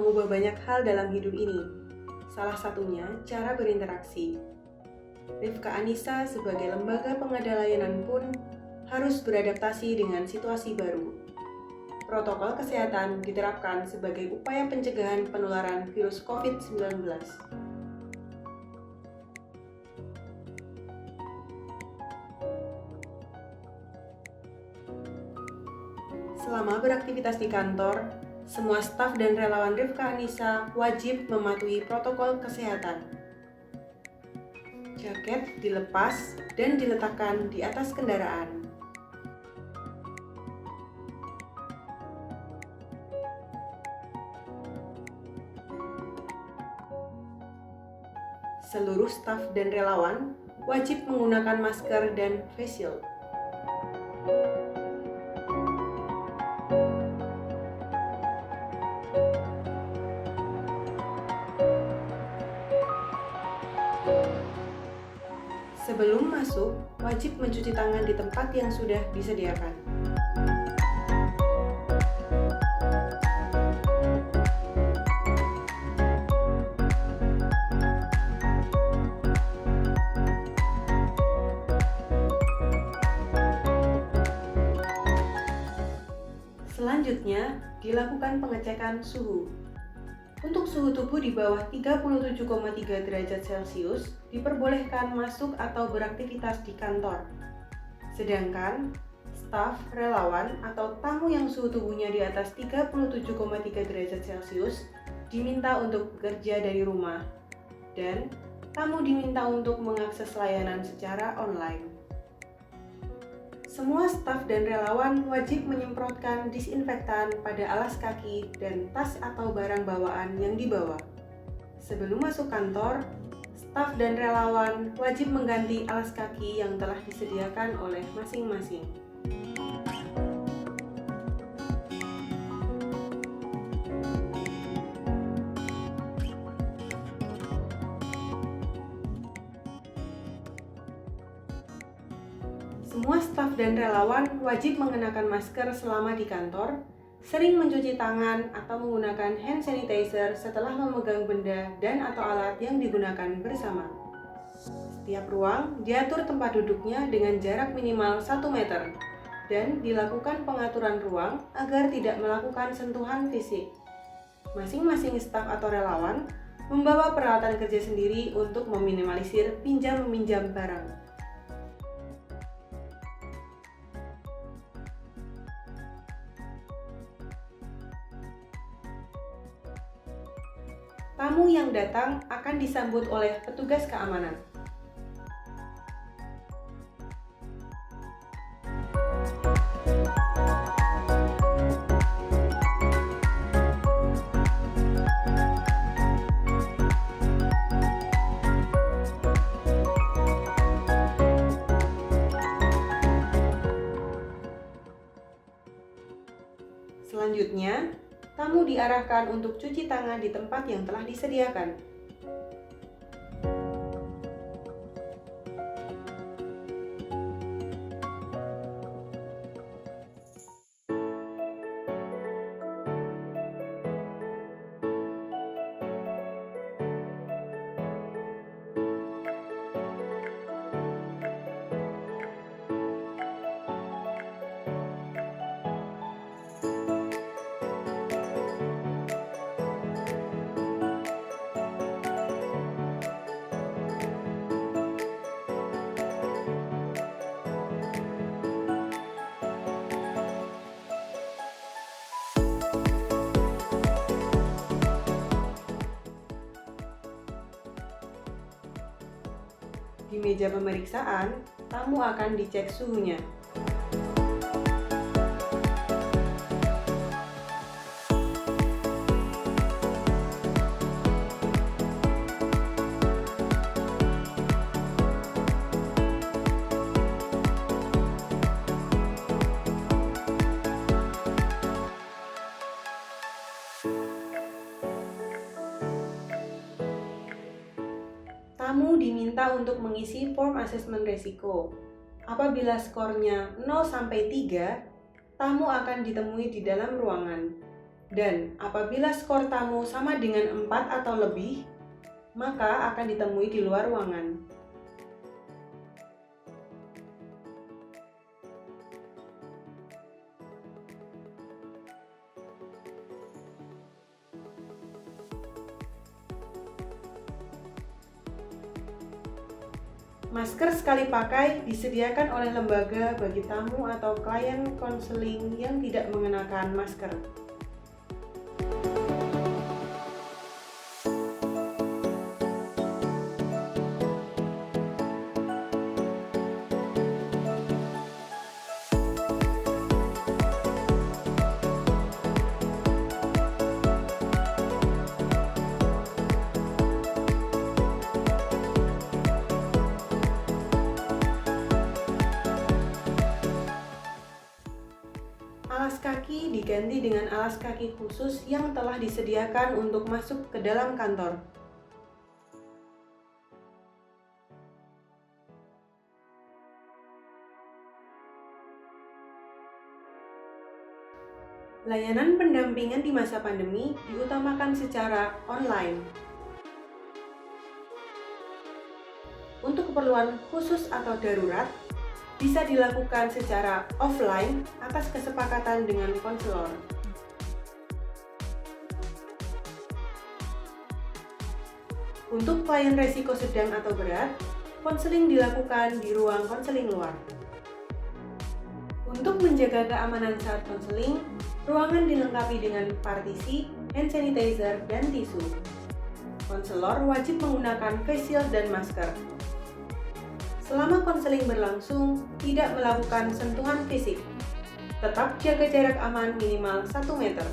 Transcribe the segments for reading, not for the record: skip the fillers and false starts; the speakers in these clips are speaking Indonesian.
mengubah banyak hal dalam hidup ini. Salah satunya cara berinteraksi. Rifka Anissa sebagai lembaga pengada layanan pun harus beradaptasi dengan situasi baru. Protokol kesehatan diterapkan sebagai upaya pencegahan penularan virus COVID-19. Selama beraktivitas di kantor, semua staf dan relawan Rifka Anissa wajib mematuhi protokol kesehatan. Jaket dilepas dan diletakkan di atas kendaraan. Seluruh staf dan relawan wajib menggunakan masker dan face shield. Sebelum masuk, wajib mencuci tangan di tempat yang sudah disediakan. Selanjutnya, dilakukan pengecekan suhu. Untuk suhu tubuh di bawah 37,3 derajat Celcius diperbolehkan masuk atau beraktivitas di kantor. Sedangkan staf, relawan, atau tamu yang suhu tubuhnya di atas 37,3 derajat Celcius diminta untuk bekerja dari rumah, dan tamu diminta untuk mengakses layanan secara online. Semua staf dan relawan wajib menyemprotkan disinfektan pada alas kaki dan tas atau barang bawaan yang dibawa. Sebelum masuk kantor, staf dan relawan wajib mengganti alas kaki yang telah disediakan oleh masing-masing. Semua staf dan relawan wajib mengenakan masker selama di kantor, sering mencuci tangan atau menggunakan hand sanitizer setelah memegang benda dan atau alat yang digunakan bersama. Setiap ruang diatur tempat duduknya dengan jarak minimal 1 meter dan dilakukan pengaturan ruang agar tidak melakukan sentuhan fisik. Masing-masing staf atau relawan membawa peralatan kerja sendiri untuk meminimalisir pinjam-meminjam barang. Tamu yang datang akan disambut oleh petugas keamanan. Selanjutnya, tamu diarahkan untuk cuci tangan di tempat yang telah disediakan. Di meja pemeriksaan, tamu akan dicek suhunya. Tamu diminta untuk mengisi form asesmen risiko. Apabila skornya 0-3, tamu akan ditemui di dalam ruangan. Dan apabila skor tamu sama dengan 4 atau lebih, maka akan ditemui di luar ruangan. Masker sekali pakai disediakan oleh lembaga bagi tamu atau klien konseling yang tidak mengenakan masker. Alas kaki diganti dengan alas kaki khusus yang telah disediakan untuk masuk ke dalam kantor. Layanan pendampingan di masa pandemi diutamakan secara online. Untuk keperluan khusus atau darurat, bisa dilakukan secara offline atas kesepakatan dengan konselor. Untuk klien resiko sedang atau berat, konseling dilakukan di ruang konseling luar. Untuk menjaga keamanan saat konseling, ruangan dilengkapi dengan partisi, hand sanitizer, dan tisu. Konselor wajib menggunakan face shield dan masker. Selama konseling berlangsung, tidak melakukan sentuhan fisik. Tetap jaga jarak aman minimal 1 meter.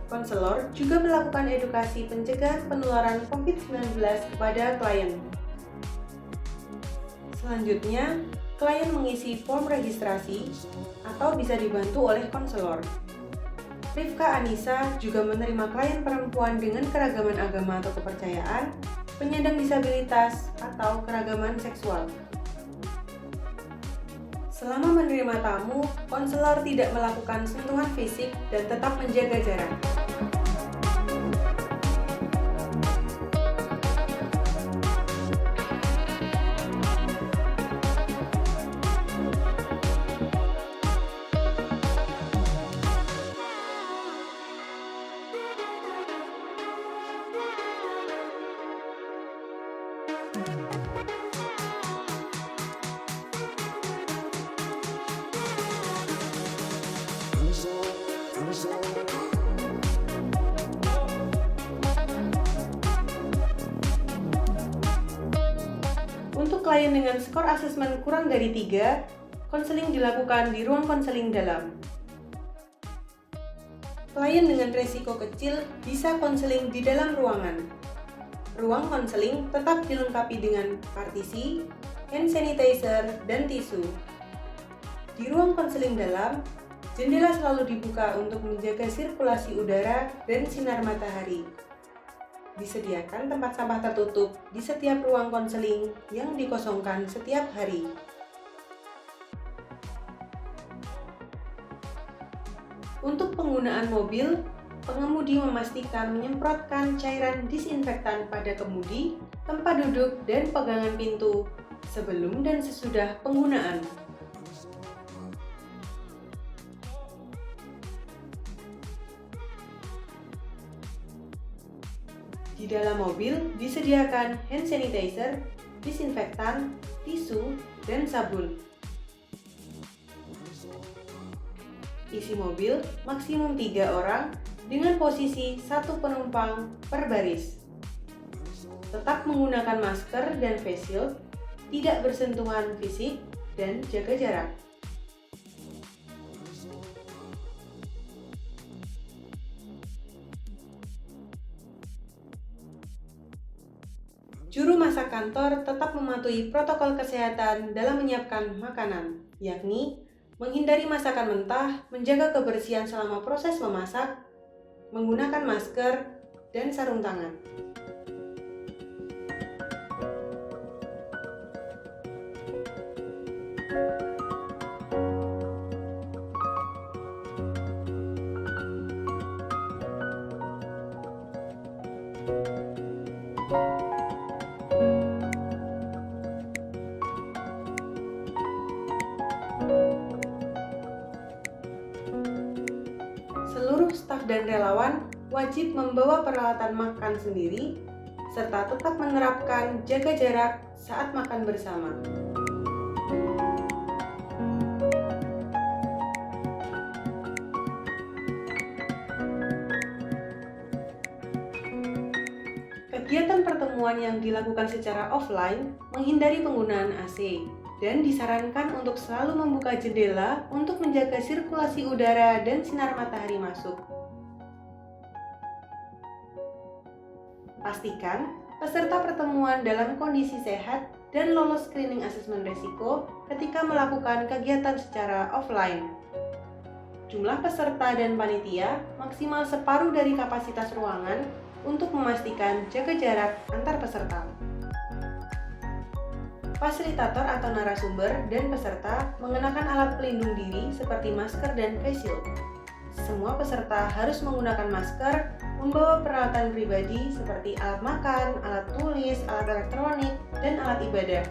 Konselor juga melakukan edukasi pencegah penularan COVID-19 kepada klien. Selanjutnya, klien mengisi form registrasi atau bisa dibantu oleh konselor. Rifka Anissa juga menerima klien perempuan dengan keragaman agama atau kepercayaan, penyandang disabilitas, atau keragaman seksual. Selama menerima tamu, konselor tidak melakukan sentuhan fisik dan tetap menjaga jarak. Untuk klien dengan skor asesmen kurang dari 3, konseling dilakukan di ruang konseling dalam. Klien dengan resiko kecil bisa konseling di dalam ruangan. Ruang konseling tetap dilengkapi dengan partisi, hand sanitizer, dan tisu. Di ruang konseling dalam, jendela selalu dibuka untuk menjaga sirkulasi udara dan sinar matahari. Disediakan tempat sampah tertutup di setiap ruang konseling yang dikosongkan setiap hari. Untuk penggunaan mobil, pengemudi memastikan menyemprotkan cairan disinfektan pada kemudi, tempat duduk, dan pegangan pintu sebelum dan sesudah penggunaan. Di dalam mobil disediakan hand sanitizer, disinfektan, tisu, dan sabun. Isi mobil maksimum 3 orang dengan posisi 1 penumpang per baris. Tetap menggunakan masker dan face shield, tidak bersentuhan fisik, dan jaga jarak. Juru masak kantor tetap mematuhi protokol kesehatan dalam menyiapkan makanan, yakni menghindari masakan mentah, menjaga kebersihan selama proses memasak, menggunakan masker, dan sarung tangan. Seluruh staf dan relawan wajib membawa peralatan makan sendiri, serta tetap menerapkan jaga jarak saat makan bersama. Kegiatan pertemuan yang dilakukan secara offline menghindari penggunaan AC dan disarankan untuk selalu membuka jendela untuk menjaga sirkulasi udara dan sinar matahari masuk. Pastikan peserta pertemuan dalam kondisi sehat dan lolos screening asesmen risiko ketika melakukan kegiatan secara offline. Jumlah peserta dan panitia maksimal separuh dari kapasitas ruangan untuk memastikan jaga jarak antar peserta. Fasilitator atau narasumber dan peserta mengenakan alat pelindung diri seperti masker dan face shield. Semua peserta harus menggunakan masker, membawa peralatan pribadi seperti alat makan, alat tulis, alat elektronik, dan alat ibadah.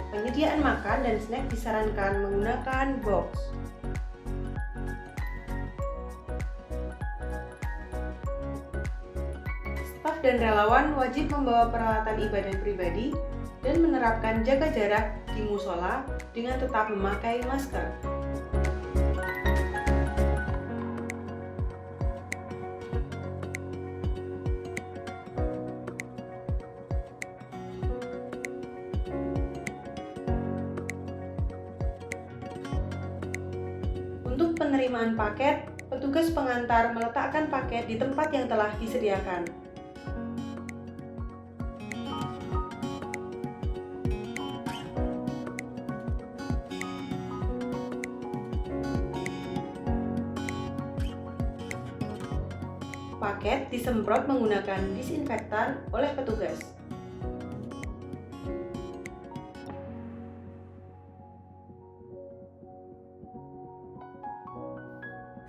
Penyediaan makan dan snack disarankan menggunakan box. Staf dan relawan wajib membawa peralatan ibadah pribadi dan menerapkan jaga jarak di musola dengan tetap memakai masker. Untuk penerimaan paket, petugas pengantar meletakkan paket di tempat yang telah disediakan. Paket disemprot menggunakan disinfektan oleh petugas.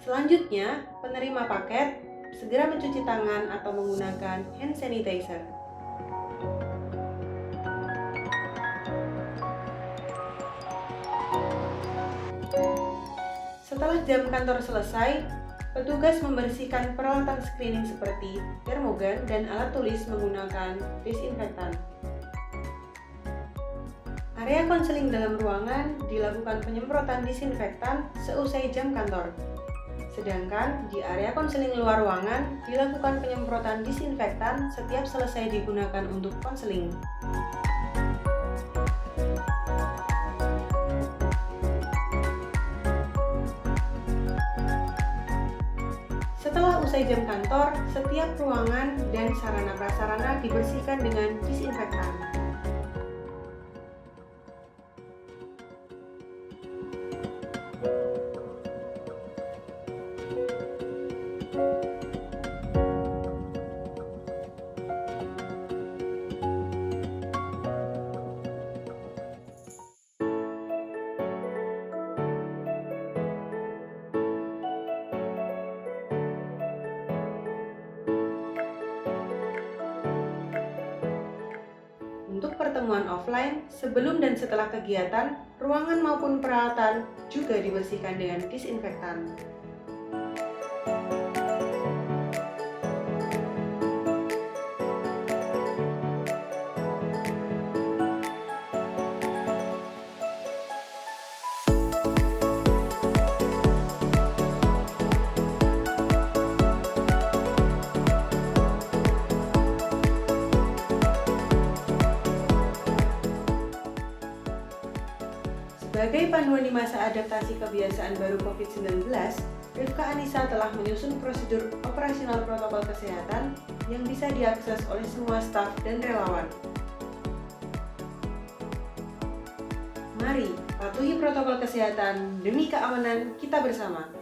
Selanjutnya, penerima paket segera mencuci tangan atau menggunakan hand sanitizer. Setelah jam kantor selesai, petugas membersihkan peralatan screening seperti termogan dan alat tulis menggunakan disinfektan. Area konseling dalam ruangan dilakukan penyemprotan disinfektan seusai jam kantor. Sedangkan di area konseling luar ruangan dilakukan penyemprotan disinfektan setiap selesai digunakan untuk konseling. Setelah usai jam kantor, setiap ruangan dan sarana prasarana dibersihkan dengan disinfektan. Untuk pertemuan offline, sebelum dan setelah kegiatan, ruangan maupun peralatan juga dibersihkan dengan disinfektan. Sebagai panduan di masa adaptasi kebiasaan baru COVID-19, Rifka Anissa telah menyusun prosedur operasional protokol kesehatan yang bisa diakses oleh semua staf dan relawan. Mari patuhi protokol kesehatan demi keamanan kita bersama.